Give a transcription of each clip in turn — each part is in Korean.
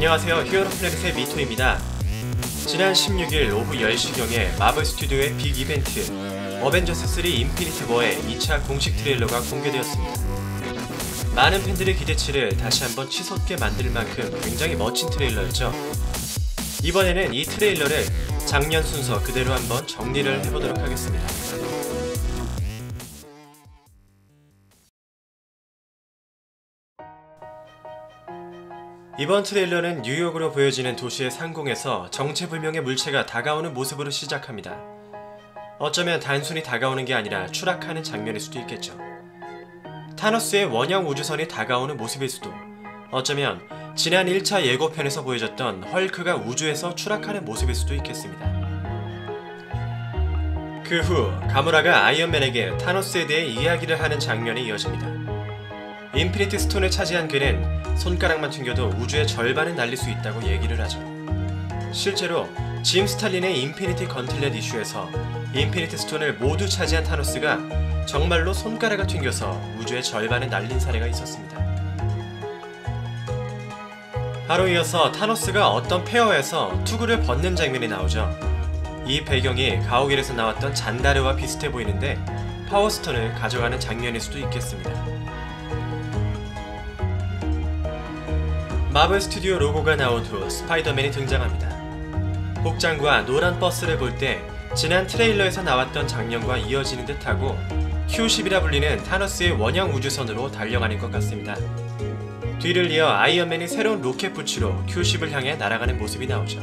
안녕하세요. 히어로 플래닛의 미토입니다. 지난 16일 오후 10시경에 마블 스튜디오의 빅 이벤트 어벤져스 3 인피니티 워의 2차 공식 트레일러가 공개되었습니다. 많은 팬들의 기대치를 다시 한번 치솟게 만들 만큼 굉장히 멋진 트레일러였죠. 이번에는 이 트레일러를 작년 순서 그대로 한번 정리를 해보도록 하겠습니다. 이번 트레일러는 뉴욕으로 보여지는 도시의 상공에서 정체불명의 물체가 다가오는 모습으로 시작합니다. 어쩌면 단순히 다가오는 게 아니라 추락하는 장면일 수도 있겠죠. 타노스의 원형 우주선이 다가오는 모습일 수도, 어쩌면 지난 1차 예고편에서 보여줬던 헐크가 우주에서 추락하는 모습일 수도 있겠습니다. 그 후 가모라가 아이언맨에게 타노스에 대해 이야기를 하는 장면이 이어집니다. 인피니티 스톤을 차지한 그는 손가락만 튕겨도 우주의 절반은 날릴 수 있다고 얘기를 하죠. 실제로 짐 스탈린의 인피니티 건틀렛 이슈에서 인피니티 스톤을 모두 차지한 타노스가 정말로 손가락을 튕겨서 우주의 절반을 날린 사례가 있었습니다. 바로 이어서 타노스가 어떤 페어에서 투구를 벗는 장면이 나오죠. 이 배경이 가오갤에서 나왔던 잔다르와 비슷해 보이는데 파워스톤을 가져가는 장면일 수도 있겠습니다. 마블 스튜디오 로고가 나온 후 스파이더맨이 등장합니다. 복장과 노란 버스를 볼 때 지난 트레일러에서 나왔던 장면과 이어지는 듯하고 Q10이라 불리는 타노스의 원형 우주선으로 달려가는 것 같습니다. 뒤를 이어 아이언맨이 새로운 로켓 부츠로 Q10을 향해 날아가는 모습이 나오죠.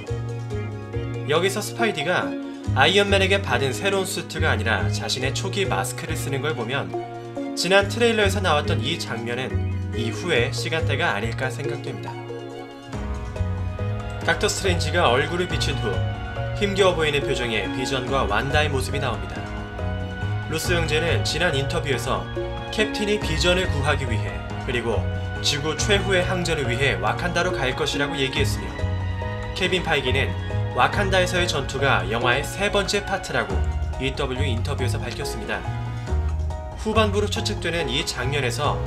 여기서 스파이디가 아이언맨에게 받은 새로운 수트가 아니라 자신의 초기 마스크를 쓰는 걸 보면 지난 트레일러에서 나왔던 이 장면은 이후의 시간대가 아닐까 생각됩니다. 닥터 스트레인지가 얼굴을 비춘 후 힘겨워 보이는 표정의 비전과 완다의 모습이 나옵니다. 루스 형제는 지난 인터뷰에서 캡틴이 비전을 구하기 위해 그리고 지구 최후의 항전을 위해 와칸다로 갈 것이라고 얘기했으며, 케빈 파이기는 와칸다에서의 전투가 영화의 세 번째 파트라고 EW 인터뷰에서 밝혔습니다. 후반부로 추측되는 이 장면에서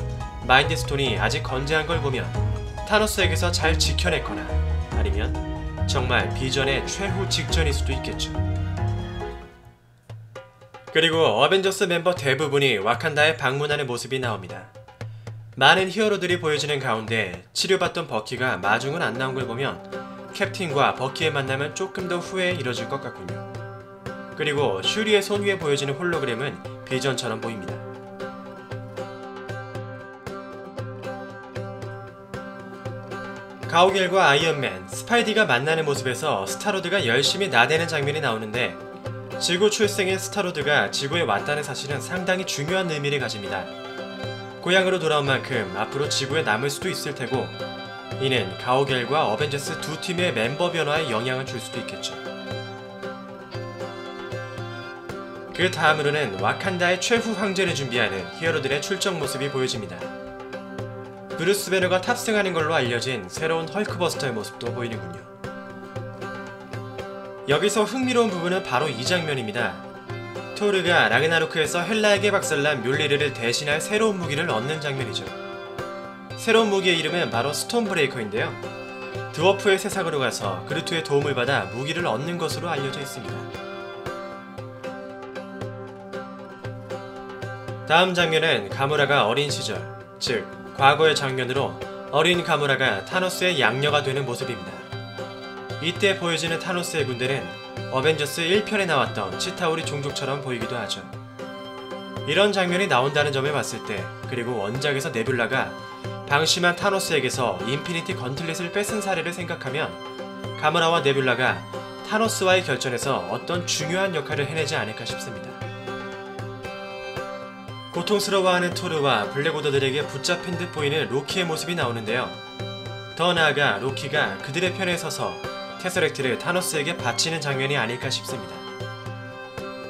마인드 스톤이 아직 건재한 걸 보면 타노스에게서 잘 지켜냈거나 아니면 정말 비전의 최후 직전일 수도 있겠죠. 그리고 어벤져스 멤버 대부분이 와칸다에 방문하는 모습이 나옵니다. 많은 히어로들이 보여지는 가운데 치료받던 버키가 마중은 안 나온 걸 보면 캡틴과 버키의 만남은 조금 더 후에 이뤄질 것 같군요. 그리고 슈리의 손 위에 보여지는 홀로그램은 비전처럼 보입니다. 가오갤과 아이언맨, 스파이디가 만나는 모습에서 스타로드가 열심히 나대는 장면이 나오는데, 지구 출생의 스타로드가 지구에 왔다는 사실은 상당히 중요한 의미를 가집니다. 고향으로 돌아온 만큼 앞으로 지구에 남을 수도 있을 테고, 이는 가오갤과 어벤져스 두 팀의 멤버 변화에 영향을 줄 수도 있겠죠. 그 다음으로는 와칸다의 최후 항전을 준비하는 히어로들의 출정 모습이 보여집니다. 브루스 배너가 탑승하는 걸로 알려진 새로운 헐크버스터의 모습도 보이는군요. 여기서 흥미로운 부분은 바로 이 장면입니다. 토르가 라그나로크에서 헬라에게 박살난 뮬리르를 대신할 새로운 무기를 얻는 장면이죠. 새로운 무기의 이름은 바로 스톤브레이커인데요. 드워프의 세상으로 가서 그루트의 도움을 받아 무기를 얻는 것으로 알려져 있습니다. 다음 장면은 가모라가 어린 시절, 즉 과거의 장면으로 어린 가모라가 타노스의 양녀가 되는 모습입니다. 이때 보여지는 타노스의 군대는 어벤져스 1편에 나왔던 치타우리 종족처럼 보이기도 하죠. 이런 장면이 나온다는 점을 봤을 때, 그리고 원작에서 네뷸라가 방심한 타노스에게서 인피니티 건틀렛을 뺏은 사례를 생각하면 가모라와 네뷸라가 타노스와의 결전에서 어떤 중요한 역할을 해내지 않을까 싶습니다. 고통스러워하는 토르와 블랙오더들에게 붙잡힌 듯 보이는 로키의 모습이 나오는데요. 더 나아가 로키가 그들의 편에 서서 테서렉트를 타노스에게 바치는 장면이 아닐까 싶습니다.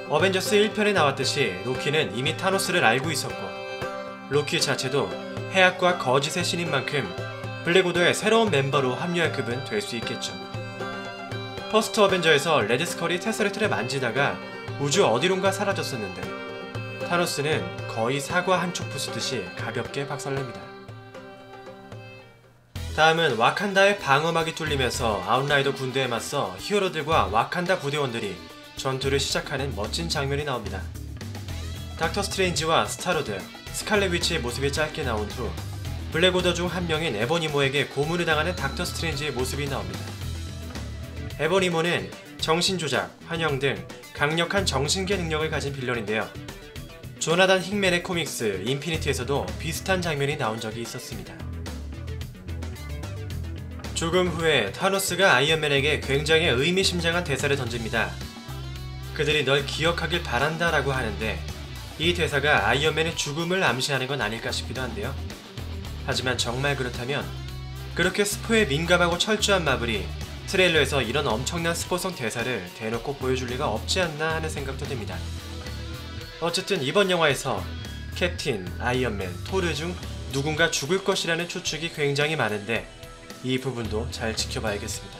어벤져스 1편에 나왔듯이 로키는 이미 타노스를 알고 있었고, 로키 자체도 해악과 거짓의 신인 만큼 블랙오더의 새로운 멤버로 합류할 급은 될 수 있겠죠. 퍼스트 어벤져에서 레드스컬이 테서렉트를 만지다가 우주 어디론가 사라졌었는데, 타노스는 거의 사과 한 쪽 부수듯이 가볍게 박살냅니다. 다음은 와칸다의 방어막이 뚫리면서 아웃라이더 군대에 맞서 히어로들과 와칸다 부대원들이 전투를 시작하는 멋진 장면이 나옵니다. 닥터 스트레인지와 스타로드, 스칼렛 위치의 모습이 짧게 나온 후 블랙오더 중 한 명인 에버니모에게 고문을 당하는 닥터 스트레인지의 모습이 나옵니다. 에버니모는 정신조작, 환영 등 강력한 정신계 능력을 가진 빌런인데요. 조나단 힉맨의 코믹스 인피니티에서도 비슷한 장면이 나온 적이 있었습니다. 조금 후에 타노스가 아이언맨에게 굉장히 의미심장한 대사를 던집니다. 그들이 널 기억하길 바란다 라고 하는데 이 대사가 아이언맨의 죽음을 암시하는 건 아닐까 싶기도 한데요. 하지만 정말 그렇다면 그렇게 스포에 민감하고 철저한 마블이 트레일러에서 이런 엄청난 스포성 대사를 대놓고 보여줄 리가 없지 않나 하는 생각도 듭니다. 어쨌든 이번 영화에서 캡틴, 아이언맨, 토르 중 누군가 죽을 것이라는 추측이 굉장히 많은데 이 부분도 잘 지켜봐야겠습니다.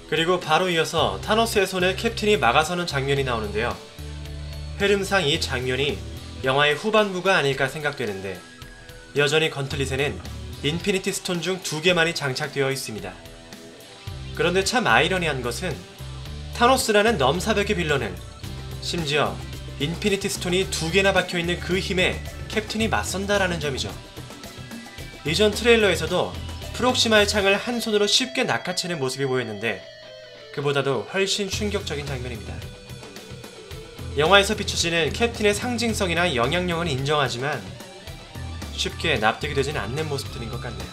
그리고 바로 이어서 타노스의 손을 캡틴이 막아서는 장면이 나오는데요. 흐름상 이 장면이 영화의 후반부가 아닐까 생각되는데 여전히 건틀릿에는 인피니티 스톤 중 2개만이 장착되어 있습니다. 그런데 참 아이러니한 것은 타노스라는 넘사벽의 빌런은 심지어 인피니티 스톤이 2개나 박혀있는 그 힘에 캡틴이 맞선다라는 점이죠. 이전 트레일러에서도 프록시마의 창을 한 손으로 쉽게 낚아채는 모습이 보였는데 그보다도 훨씬 충격적인 장면입니다. 영화에서 비춰지는 캡틴의 상징성이나 영향력은 인정하지만 쉽게 납득이 되진 않는 모습들인 것 같네요.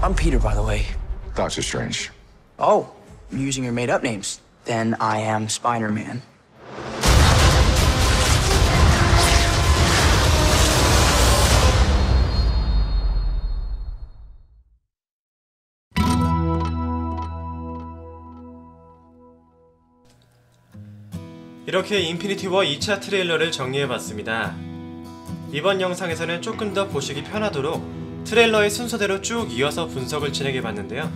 I'm Peter, by the way. Doctor Strange. Oh, you're using your made-up names. Then I am Spider-Man. 이렇게 인피니티 워 2차 트레일러를 정리해봤습니다. 이번 영상에서는 조금 더 보시기 편하도록 트레일러의 순서대로 쭉 이어서 분석을 진행해봤는데요.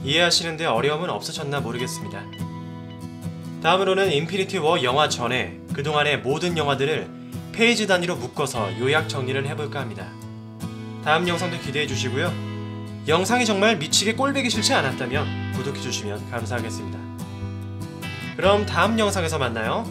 이해하시는데 어려움은 없으셨나 모르겠습니다. 다음으로는 인피니티 워 영화 전에 그동안의 모든 영화들을 페이지 단위로 묶어서 요약 정리를 해볼까 합니다. 다음 영상도 기대해주시고요. 영상이 정말 미치게 꼴보기 싫지 않았다면 구독해주시면 감사하겠습니다. 그럼 다음 영상에서 만나요.